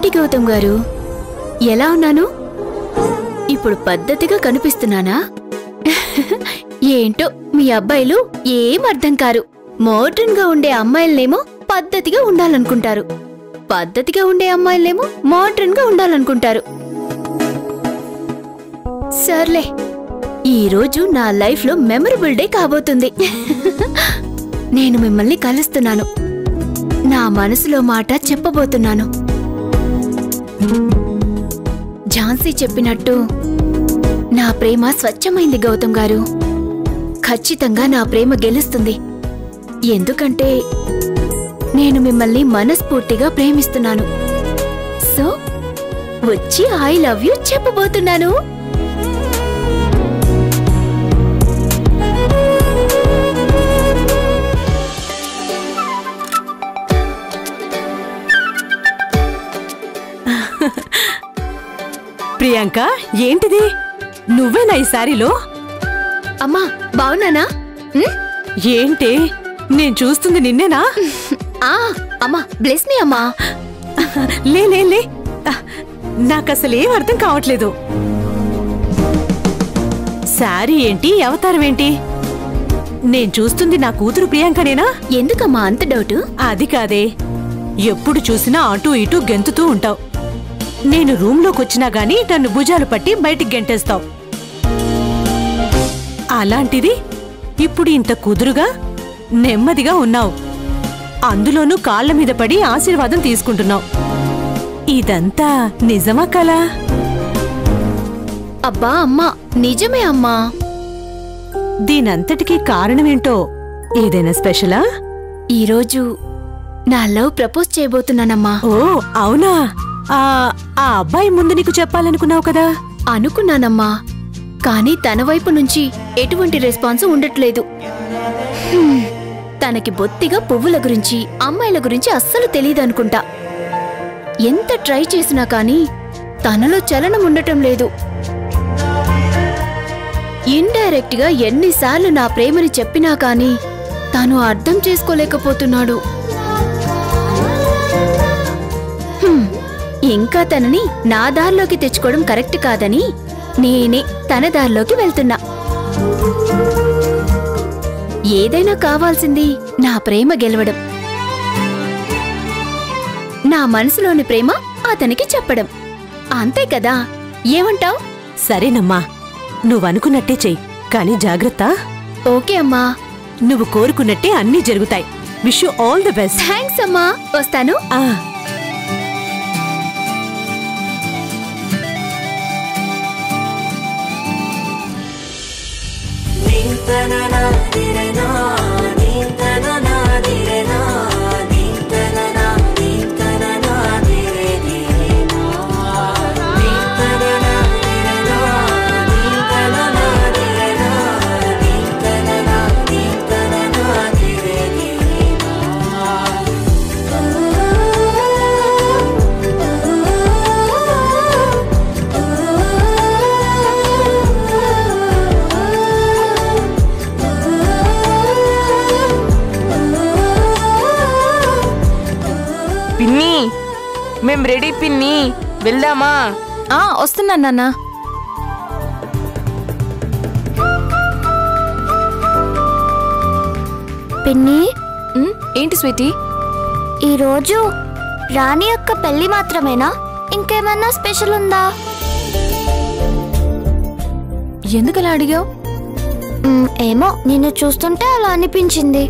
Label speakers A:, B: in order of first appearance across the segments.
A: ఏంటి గౌతమ్ గారు, ఎలా ఉన్నాను? ఇప్పుడు పద్ధతిగా కనిపిస్తున్నానా? ఏంటో మీ అబ్బాయిలు ఏం అర్థం కారు. మోడ్రన్ గా ఉండే అమ్మాయిలనేమో పద్ధతిగా ఉండాలనుకుంటారు, పద్ధతిగా ఉండే అమ్మాయిలనేమో మోడ్రన్ గా ఉండాలనుకుంటారు. సర్లే, ఈరోజు నా లైఫ్ లో మెమరబుల్ డే కాబోతుంది. నేను మిమ్మల్ని కలుస్తున్నాను, నా మనసులో మాట చెప్పబోతున్నాను. ఝాన్సీ చెప్పినట్టు నా ప్రేమ స్వచ్ఛమైంది గౌతమ్ గారు. ఖచ్చితంగా నా ప్రేమ గెలుస్తుంది. ఎందుకంటే నేను మిమ్మల్ని మనస్ఫూర్తిగా ప్రేమిస్తున్నాను. సో వచ్చి ఐ లవ్ యూ చెప్పబోతున్నాను.
B: ప్రియాంక, ఏంటిది? నువ్వేనా ఈ సారీలో?
A: అమ్మా, బావున్నానా?
B: ఏంటి నేను చూస్తుంది నిన్నేనా?
A: అమ్మా, బ్లెస్ మీ అమ్మా.
B: లే లే లే, నాకసలేం అర్థం కావట్లేదు. సారీ ఏంటి, అవతారం ఏంటి? నేను చూస్తుంది నా కూతురు ప్రియాంకనేనా?
A: ఎందుకమ్మా అంత డౌట్?
B: అది కాదే, ఎప్పుడు చూసినా అటూ ఇటూ గెంతుతూ ఉంటావు. నేను రూంలోకొచ్చినా గానీ నన్ను భుజాలు పట్టి బయటికి గెంటేస్తావు. అలాంటిది ఇప్పుడు ఇంత కుదురుగా నెమ్మదిగా ఉన్నావు. అందులోనూ కాళ్ల మీద పడి ఆశీర్వాదం తీసుకుంటున్నావు. ఇదంతా నిజమా కలా?
A: అబ్బా అమ్మా, నిజమే అమ్మా.
B: దీనంతటికీ కారణమేంటో ఏదైనా స్పెషలా?
A: ఈరోజు నా లవ్ ప్రపోజ్ చేయబోతున్నానమ్మా.
B: ఓ అవునా? ఆ అబ్బాయి ముందు నీకు చెప్పాలనుకున్నావు కదా?
A: అనుకున్నానమ్మా, కానీ తన వైపు నుంచి ఎటువంటి రెస్పాన్స్ ఉండట్లేదు. తనకి బొత్తిగా పువ్వుల గురించి, అమ్మాయిల గురించి అస్సలు తెలీదనుకుంటా. ఎంత ట్రై చేసినా కానీ తనలో చలనం ఉండటం లేదు. ఇండైరెక్ట్ గా ఎన్నిసార్లు నా ప్రేమని చెప్పినా కానీ తను అర్థం చేసుకోలేకపోతున్నాడు. ఇంకా తనని నా దారిలోకి తెచ్చుకోవడం కరెక్ట్ కాదని నేనే తన దారిలోకి వెళ్తున్నా. ఏదైనా కావాల్సింది నా ప్రేమ గెలవడం, నా మనసులోని ప్రేమ అతనికి చెప్పడం, అంతే కదా? ఏమంటావ్?
B: సరేనమ్మా, నువ్వనుకున్నట్టే చెయ్యి, కానీ జాగ్రత్త.
A: ఓకే అమ్మా.
B: నువ్వు కోరుకున్నట్టే అన్నీ జరుగుతాయి. Wish you all the best.
A: Thanks అమ్మా, వస్తాను.
C: పిన్ని, మేం రెడీ పిన్ని, వెళ్దామా?
A: వస్తున్నాను నాన్న.
D: పిన్ని,
A: ఏంటి స్వీటీ?
D: ఈరోజు రాణి యొక్క పెళ్లి మాత్రమేనా? ఇంకేమన్నా స్పెషల్ ఉందా?
A: ఎందుకలా అడిగావు?
D: ఏమో, నిన్ను చూస్తుంటే అలా అనిపించింది.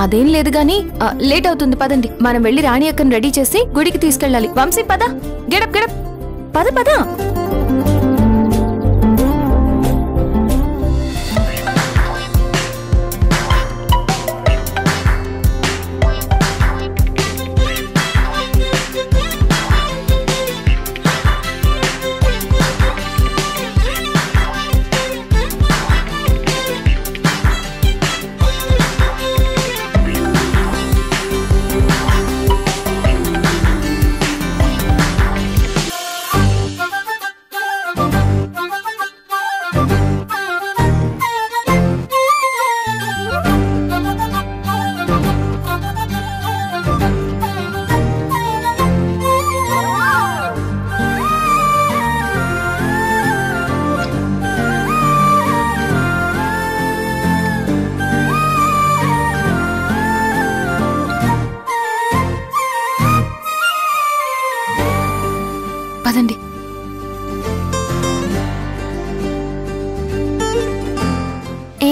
A: అదేం లేదు గాని లేట్ అవుతుంది, పదండి. మనం వెళ్ళి రాణి అక్కను రెడీ చేసి గుడికి తీసుకెళ్ళాలి. వంశీ పద, గెడప్ గెడప్, పద పద.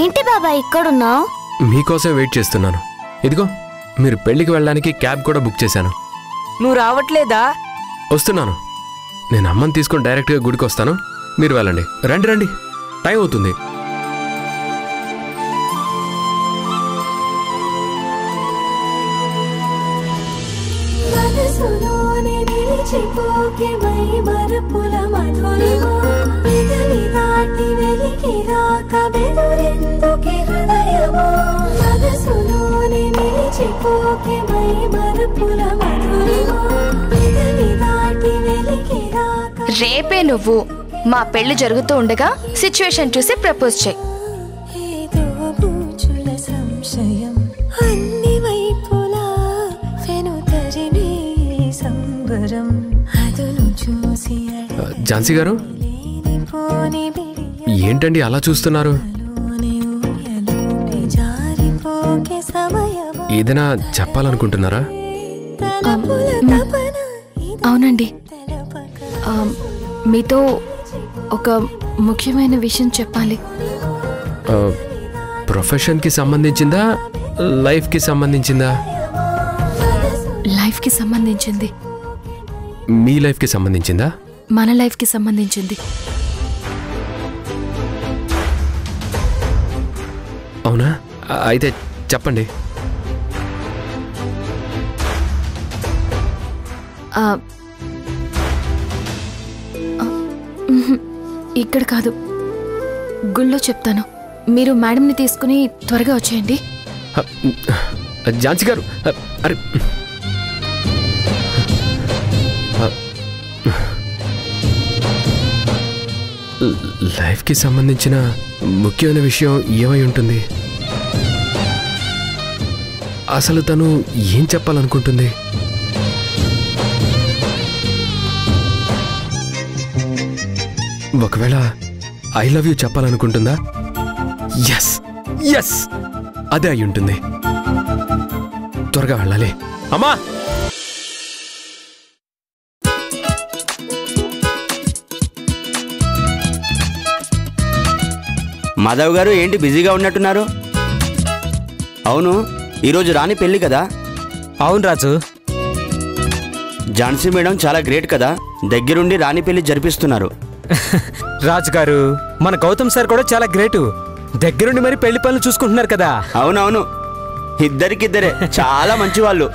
D: ఏంటి బాబాయ్ ఇక్కడున్నావు?
E: మీకోసం వెయిట్ చేస్తున్నాను. ఇదిగో మీరు పెళ్లికి వెళ్ళడానికి క్యాబ్ కూడా బుక్ చేశాను.
C: నువ్వు రావట్లేదా?
E: వస్తున్నాను. నేను అమ్మని తీసుకొని డైరెక్ట్గా గుడికి వస్తాను. మీరు వెళ్ళండి. రండి రండి, టైం అవుతుంది.
A: రేపే నువ్వు మా పెళ్లి జరుగుతూ ఉండగా సిచ్యువేషన్ చూసి ప్రపోజ్ చేయి.
E: ఝాన్సీ గారు, ఏంటండి అలా చూస్తున్నారు? ఏదైనా చెప్పాలనుకుంటున్నారా?
A: అవునండి, మీతో ఒక ముఖ్యమైన విషయం చెప్పాలి.
E: ప్రొఫెషన్కి సంబంధించిందా, లైఫ్కి సంబంధించిందా?
A: లైఫ్కి సంబంధించింది.
E: మీ లైఫ్కి సంబంధించిందా?
A: మన లైఫ్కి సంబంధించింది.
E: అవునా? అయితే చెప్పండి.
A: ఇక్కడ కాదు, గుళ్ళో చెప్తాను. మీరు మేడంని తీసుకుని త్వరగా వచ్చేయండి.
E: ఝాన్సీ గారు, అరే లైఫ్కి సంబంధించిన ముఖ్యమైన విషయం ఏమై ఉంటుంది? అసలు తను ఏం చెప్పాలనుకుంటుంది? ఒకవేళ ఐ లవ్ యూ చెప్పాలనుకుంటుందా? ఎస్ ఎస్, అదే అయి ఉంటుంది. త్వరగా వెళ్ళాలి. అమ్మా,
F: మాధవ్ గారు ఏంటి బిజీగా ఉన్నట్టున్నారు? అవును, ఈరోజు రాణి పెళ్లి కదా?
G: అవును రాజు.
F: ఝాన్సీ మేడం చాలా గ్రేట్ కదా, దగ్గరుండి రాణి పెళ్లి జరిపిస్తున్నారు.
G: రాజు గారు, మన గౌతమ్ సార్ కూడా చాలా గ్రేటు, దగ్గరుండి మరి పెళ్లి పనులు చూసుకుంటున్నారు కదా.
F: అవునవును, ఇద్దరికిద్దరే చాలా మంచి వాళ్ళు.